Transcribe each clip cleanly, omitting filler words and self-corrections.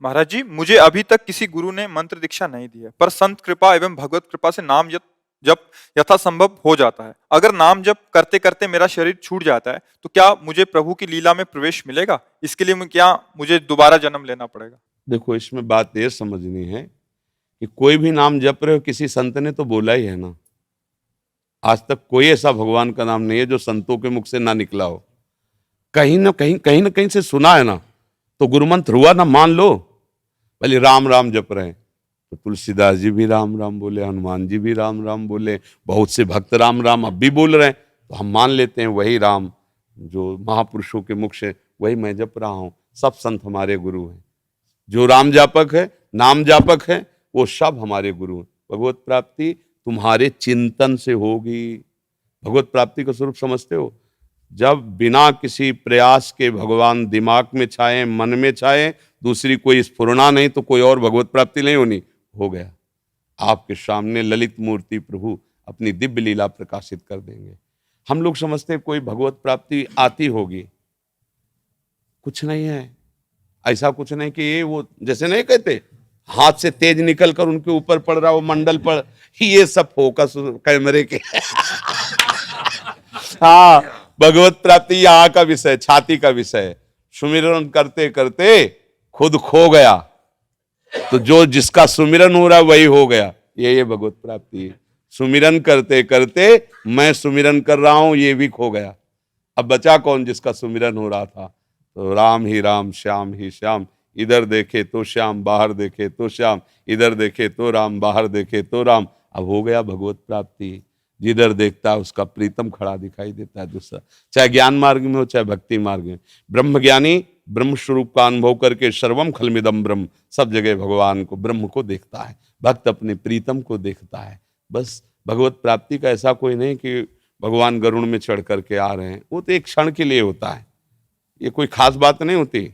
महाराज जी, मुझे अभी तक किसी गुरु ने मंत्र दीक्षा नहीं दी है, पर संत कृपा एवं भगवत कृपा से नाम जप जप यथासंभव हो जाता है। अगर नाम जप करते करते मेरा शरीर छूट जाता है, तो क्या मुझे प्रभु की लीला में प्रवेश मिलेगा? इसके लिए क्या मुझे दोबारा जन्म लेना पड़ेगा? देखो, इसमें बात ये समझनी है कि कोई भी नाम जप रहे हो, किसी संत ने तो बोला ही है ना। आज तक कोई ऐसा भगवान का नाम नहीं है जो संतों के मुख से ना निकला हो। कहीं ना कहीं से सुना है ना, तो गुरु मंत्र हुआ ना, मान लो। भले राम राम जप रहे हैं, तो तुलसीदास जी भी राम राम बोले, हनुमान जी भी राम राम बोले, बहुत से भक्त राम राम अब भी बोल रहे हैं, तो हम मान लेते हैं वही राम जो महापुरुषों के मुख से, वही मैं जप रहा हूं। सब संत हमारे गुरु हैं। जो राम जापक है, नाम जापक है, वो सब हमारे गुरु हैं। भगवत प्राप्ति तुम्हारे चिंतन से होगी। भगवत प्राप्ति का स्वरूप समझते हो? जब बिना किसी प्रयास के भगवान दिमाग में छाए, मन में छाए, दूसरी कोई स्फुरना नहीं, तो कोई और भगवत प्राप्ति नहीं होनी। हो गया, आपके सामने ललित मूर्ति प्रभु अपनी दिव्य लीला प्रकाशित कर देंगे। हम लोग समझते कोई भगवत प्राप्ति आती होगी, कुछ नहीं है। ऐसा कुछ नहीं कि ये वो जैसे नहीं कहते हाथ से तेज निकल कर उनके ऊपर पड़ रहा, वो मंडल पर, ये सब फोकस कैमरे के हाँ, भगवत प्राप्ति यहाँ का विषय, छाती का विषय। सुमिरन करते करते खुद खो गया, तो जो जिसका सुमिरन हो रहा है वही हो गया। ये भगवत प्राप्ति है। सुमिरन करते करते मैं सुमिरन कर रहा हूं, ये भी खो गया। अब बचा कौन जिसका सुमिरन हो रहा था? तो राम ही राम, श्याम ही श्याम, इधर देखे तो श्याम, बाहर देखे तो श्याम, इधर देखे तो राम, बाहर देखे तो राम। अब हो गया भगवत प्राप्ति। जिधर देखता है उसका प्रीतम खड़ा दिखाई देता है दूसरा, चाहे ज्ञान मार्ग में हो चाहे भक्ति मार्ग में। ब्रह्म ज्ञानी ब्रह्म स्वरूप का अनुभव करके सर्वम खलमिदम ब्रह्म, सब जगह भगवान को, ब्रह्म को देखता है। भक्त अपने प्रीतम को देखता है। बस भगवत प्राप्ति का ऐसा कोई नहीं कि भगवान गरुड़ में चढ़ करके आ रहे हैं, वो तो एक क्षण के लिए होता है। ये कोई खास बात नहीं होती।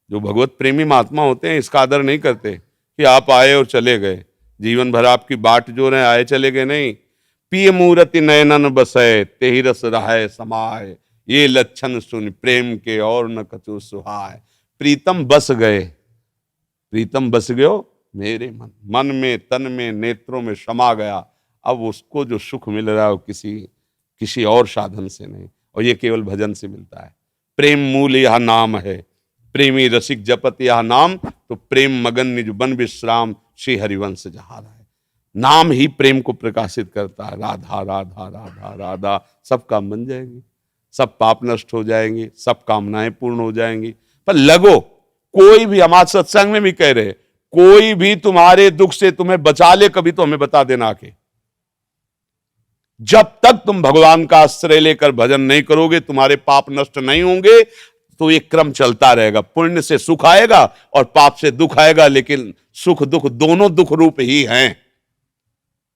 जो भगवत प्रेमी महात्मा होते हैं इसका आदर नहीं करते कि आप आए और चले गए, जीवन भर आपकी बाट जो रहे, आए चले गए नहीं। पिय मूर्ति नयनन बसय, तेहि रस रहाय समाय, ये लक्षण सुन प्रेम के और न कछु सुहाय। प्रीतम बस गए, प्रीतम बस गयो मेरे मन, मन में, तन में, नेत्रों में समा गया। अब उसको जो सुख मिल रहा है वो किसी और साधन से नहीं, और ये केवल भजन से मिलता है। प्रेम मूल यह नाम है, प्रेमी रसिक जपत यह नाम, तो प्रेम मगन निज बन विश्राम, श्री हरिवंश जहारा है। नाम ही प्रेम को प्रकाशित करता है। राधा राधा राधा राधा, सब काम बन जाएंगे, सब पाप नष्ट हो जाएंगे, सब कामनाएं पूर्ण हो जाएंगी। पर लगो, कोई भी, हमारे सत्संग में भी कह रहे, कोई भी तुम्हारे दुख से तुम्हें बचा ले, कभी तो हमें बता देना आके। जब तक तुम भगवान का आश्रय लेकर भजन नहीं करोगे, तुम्हारे पाप नष्ट नहीं होंगे, तो ये क्रम चलता रहेगा। पुण्य से सुख आएगा और पाप से दुख आएगा, लेकिन सुख दुख दोनों दुख रूप ही हैं,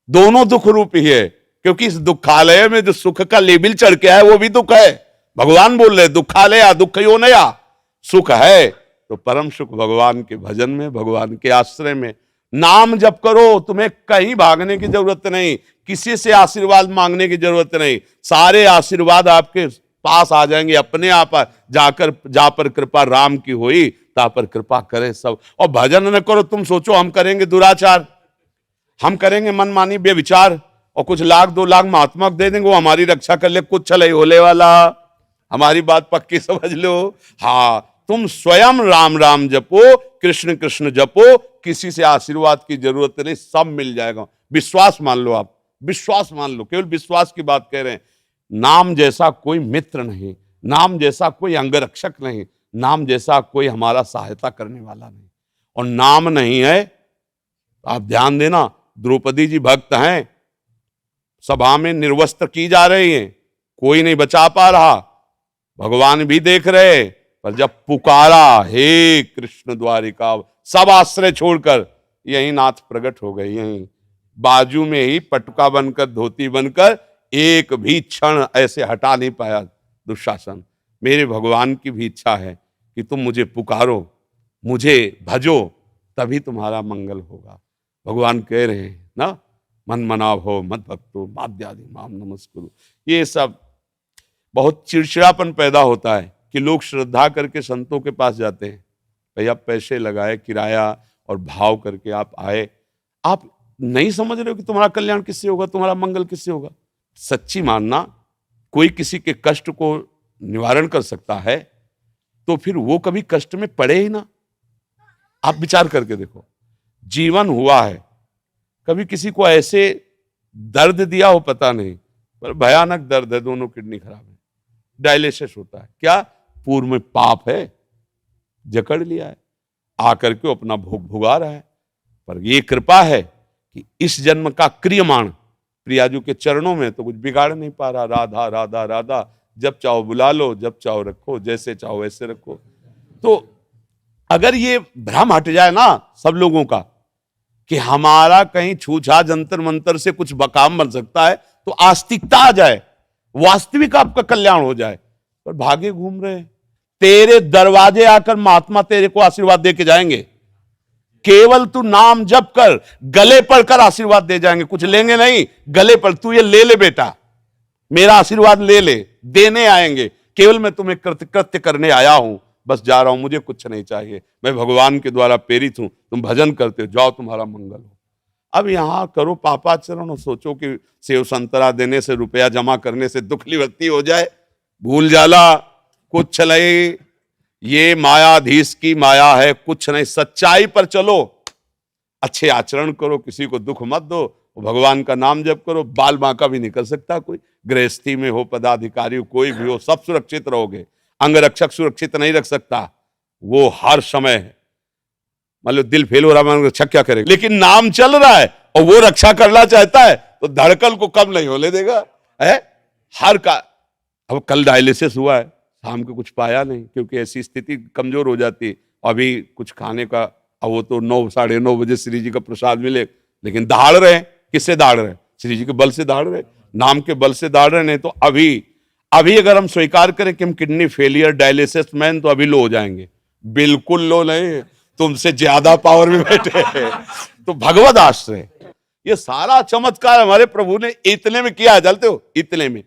दोनों दुख रूप ही है। क्योंकि इस दुखालय में जो सुख का लेबिल चढ़ के है वो भी दुख है। भगवान बोल रहे दुखालया दुख यो नया, सुख है तो परम सुख भगवान के भजन में, भगवान के आश्रय में। नाम जप करो, तुम्हें कहीं भागने की जरूरत नहीं, किसी से आशीर्वाद मांगने की जरूरत नहीं, सारे आशीर्वाद आपके पास आ जाएंगे अपने आप। जाकर जा पर कृपा राम की हुई, ता पर कृपा करे सब। और भजन न करो, तुम सोचो हम करेंगे दुराचार, हम करेंगे मनमानी बेविचार, और कुछ लाख 2 लाख महात्मा दे देंगे, वो हमारी रक्षा कर ले, कुछ चले होले वाला। हमारी बात पक्की समझ लो। हाँ, तुम स्वयं राम राम जपो, कृष्ण कृष्ण जपो, किसी से आशीर्वाद की जरूरत नहीं, सब मिल जाएगा। विश्वास मान लो, आप विश्वास मान लो, केवल विश्वास की बात कह रहे हैं। नाम जैसा कोई मित्र नहीं, नाम जैसा कोई अंगरक्षक नहीं, नाम जैसा कोई हमारा सहायता करने वाला नहीं। और नाम नहीं है, आप ध्यान देना, द्रौपदी जी भक्त हैं, सभा में निर्वस्त्र की जा रही हैं, कोई नहीं बचा पा रहा, भगवान भी देख रहे, पर जब पुकारा हे कृष्ण द्वारिका, सब आश्रय छोड़कर यही नाथ प्रकट हो गए। यही बाजू में ही पटुका बनकर, धोती बनकर, एक भी क्षण ऐसे हटा नहीं पाया दुशासन। मेरे भगवान की भी इच्छा है कि तुम मुझे पुकारो, मुझे भजो, तभी तुम्हारा मंगल होगा। भगवान कह रहे हैं ना, मन मना हो मत भक्तो माद्यादि माम नमस्कुरु। ये सब बहुत चिड़चिड़ापन पैदा होता है कि लोग श्रद्धा करके संतों के पास जाते हैं, भैया पैसे लगाए, किराया और भाव करके आप आए, आप नहीं समझ रहे हो कि तुम्हारा कल्याण किससे होगा, तुम्हारा मंगल किससे होगा। सच्ची मानना, कोई किसी के कष्ट को निवारण कर सकता है तो फिर वो कभी कष्ट में पड़े ही ना। आप विचार करके देखो, जीवन हुआ है, कभी किसी को ऐसे दर्द दिया हो पता नहीं, पर भयानक दर्द है, दोनों किडनी खराब है, डायलिसिस होता है, क्या पूर्व में पाप है, जकड़ लिया है, आकर के अपना भोग भुगा रहा है। पर ये कृपा है कि इस जन्म का क्रियमाण प्रियाजू के चरणों में तो कुछ बिगाड़ नहीं पा रहा। राधा राधा राधा, जब चाहो बुला लो, जब चाहो रखो, जैसे चाहो वैसे रखो। तो अगर ये भ्रम हट जाए ना सब लोगों का कि हमारा कहीं छूछा जंतर मंतर से कुछ बकाम बन सकता है, तो आस्तिकता आ जाए, वास्तविक आपका कल्याण हो जाए। पर भागे घूम रहे, तेरे दरवाजे आकर महात्मा तेरे को आशीर्वाद दे के जाएंगे। केवल तू नाम जप कर, गले पड़कर आशीर्वाद दे जाएंगे, कुछ लेंगे नहीं, गले पर तू ये ले ले बेटा, मेरा आशीर्वाद ले ले, देने आएंगे। केवल मैं तुम्हें कृत्य करने आया हूं, बस जा रहा हूं, मुझे कुछ नहीं चाहिए, मैं भगवान के द्वारा प्रेरित हूं, तुम भजन करते हो, जाओ तुम्हारा मंगल हो। अब यहां करो पापाचरण और सोचो कि सेव संतरा देने से, रुपया जमा करने से दुख निवृत्ति हो जाए। भूल जाला, कुछ नहीं, ये मायाधीश की माया है, कुछ नहीं। सच्चाई पर चलो, अच्छे आचरण करो, किसी को दुख मत दो, भगवान का नाम जप करो। बाल बांका भी नहीं कर सकता कोई, गृहस्थी में हो, पदाधिकारी हो, कोई भी हो, सब सुरक्षित रहोगे। अंगरक्षक सुरक्षित नहीं रख सकता, वो हर समय, मान लो दिल फेल हो रहा है, रक्षा क्या करेगा, लेकिन नाम चल रहा है और वो रक्षा करना चाहता है तो धड़कन को कम नहीं होने देगा है हर का। अब कल डायलिसिस हुआ है, शाम को कुछ पाया नहीं, क्योंकि ऐसी स्थिति कमजोर हो जाती। अभी कुछ खाने का, अब वो तो 9 साढ़े 9 बजे श्री जी का प्रसाद मिले, लेकिन दहाड़ रहे हैं। किससे दहाड़ रहे हैं? श्री जी के बल से दहाड़ रहे, नाम के बल से दहाड़ रहे। नहीं तो अभी अगर हम स्वीकार करें कि हम किडनी फेलियर, डायलिसिस मैन, तो अभी लो हो जाएंगे। बिल्कुल लो नहीं, तुमसे ज्यादा पावर में बैठे हैं। तो भगवत आश्रय, ये सारा चमत्कार हमारे प्रभु ने इतने में किया है, जानते हो, इतने में,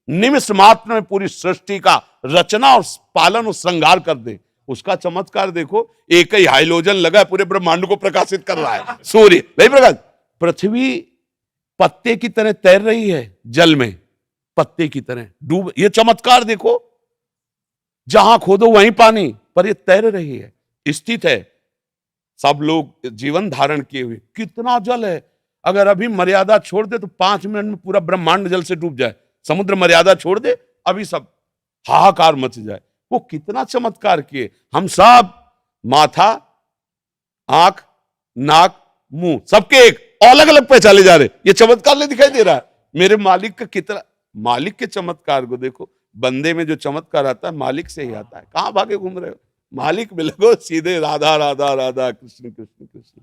निमिष मात्र में पूरी सृष्टि का रचना और पालन और श्रृंगार कर दे। उसका चमत्कार देखो, एक ही हाइलोजन लगा है, पूरे ब्रह्मांड को प्रकाशित कर रहा है। सूर्य नहीं प्रकाश, पृथ्वी पत्ते की तरह तैर रही है जल में, पत्ते की तरह डूब। ये चमत्कार देखो, जहां खोदो वहीं पानी, पर ये तैर रही है, स्थित है। सब लोग जीवन धारण किए हुए, कितना जल है। अगर अभी मर्यादा छोड़ दे तो 5 मिनट में पूरा ब्रह्मांड जल से डूब जाए। समुद्र मर्यादा छोड़ दे, अभी सब हाहाकार मच जाए। वो कितना चमत्कार किए। हम सब माथा, आंख, नाक, मुंह, सबके एक अलग अलग पहचाने जा रहे। ये चमत्कार नहीं दिखाई दे रहा है मेरे मालिक का? कितना मालिक के चमत्कार को देखो। बंदे में जो चमत्कार आता है मालिक से ही आता है। कहां भागे घूम रहे हो? मालिक में लगो, सीधे राधा राधा राधा, कृष्ण कृष्ण कृष्ण।